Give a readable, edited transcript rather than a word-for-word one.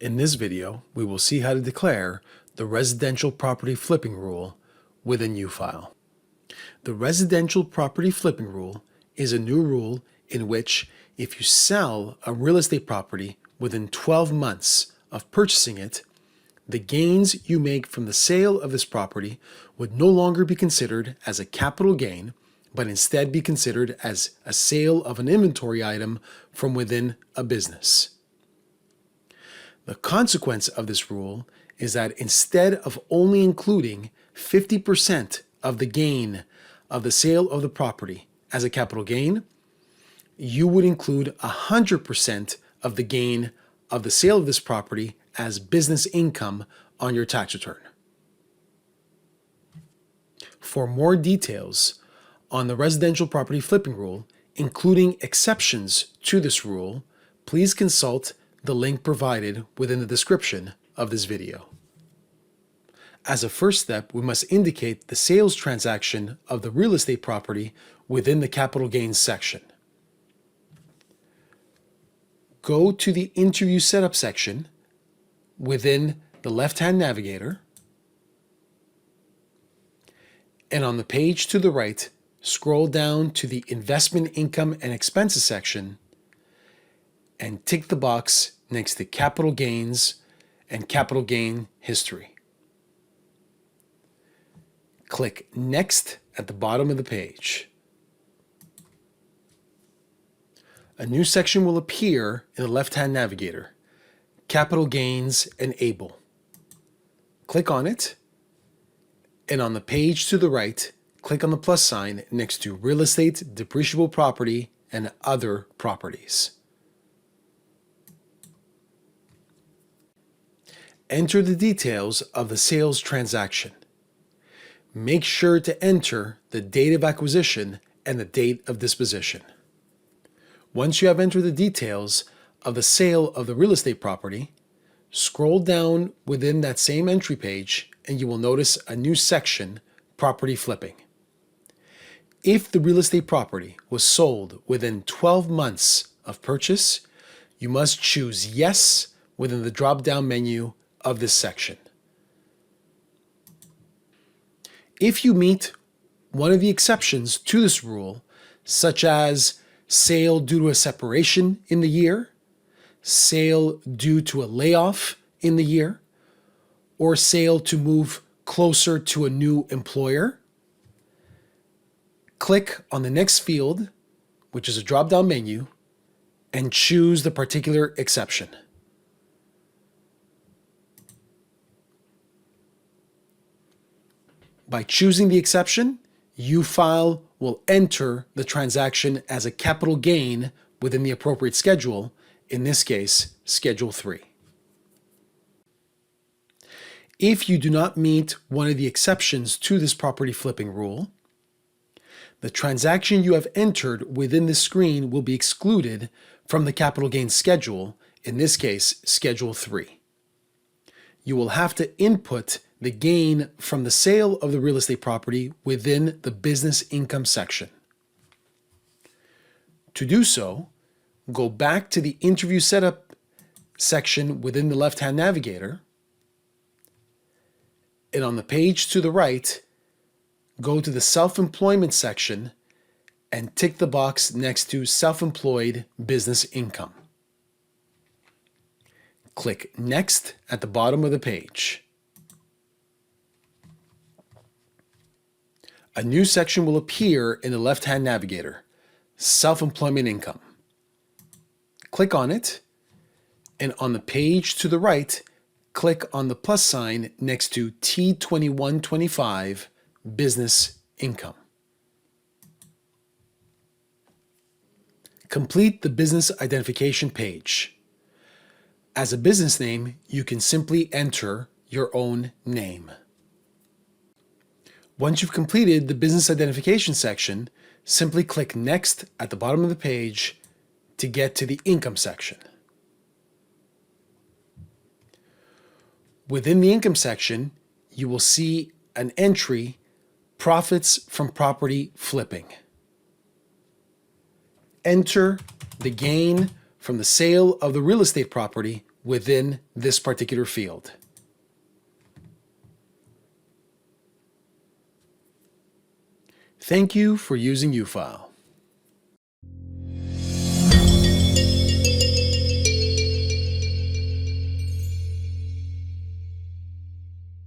In this video, we will see how to declare the residential property flipping rule within UFile. The residential property flipping rule is a new rule in which if you sell a real estate property within 12 months of purchasing it, the gains you make from the sale of this property would no longer be considered as a capital gain, but instead be considered as a sale of an inventory item from within a business. The consequence of this rule is that instead of only including 50% of the gain of the sale of the property as a capital gain, you would include 100% of the gain of the sale of this property as business income on your tax return. For more details on the residential property flipping rule, including exceptions to this rule, please consult the link provided within the description of this video. As a first step, we must indicate the sales transaction of the real estate property within the capital gains section. Go to the interview setup section within the left-hand navigator, and on the page to the right, scroll down to the investment income and expenses section and tick the box next to capital gains and capital gain history. Click Next at the bottom of the page. A new section will appear in the left-hand navigator, Capital Gains Enable. Click on it, and on the page to the right, click on the plus sign next to Real Estate, Depreciable Property, and Other Properties. Enter the details of the sales transaction. Make sure to enter the date of acquisition and the date of disposition. Once you have entered the details of the sale of the real estate property, scroll down within that same entry page and you will notice a new section, Property Flipping. If the real estate property was sold within 12 months of purchase, you must choose Yes within the drop-down menu of this section. If you meet one of the exceptions to this rule, such as sale due to a separation in the year, sale due to a layoff in the year, or sale to move closer to a new employer, click on the next field, which is a drop-down menu, and choose the particular exception. By choosing the exception, UFile will enter the transaction as a capital gain within the appropriate schedule, in this case, Schedule 3. If you do not meet one of the exceptions to this property flipping rule, the transaction you have entered within this screen will be excluded from the capital gain schedule, in this case, Schedule 3. You will have to input the gain from the sale of the real estate property within the business income section. To do so, go back to the interview setup section within the left-hand navigator, and on the page to the right, go to the self-employment section and tick the box next to self-employed business income. Click Next at the bottom of the page. A new section will appear in the left-hand navigator, Self-Employment Income. Click on it, and on the page to the right, click on the plus sign next to T2125 Business Income. Complete the business identification page. As a business name, you can simply enter your own name. Once you've completed the business identification section, simply click Next at the bottom of the page to get to the income section. Within the income section, you will see an entry, Profits from Property Flipping. Enter the gain from the sale of the real estate property within this particular field. Thank you for using UFile.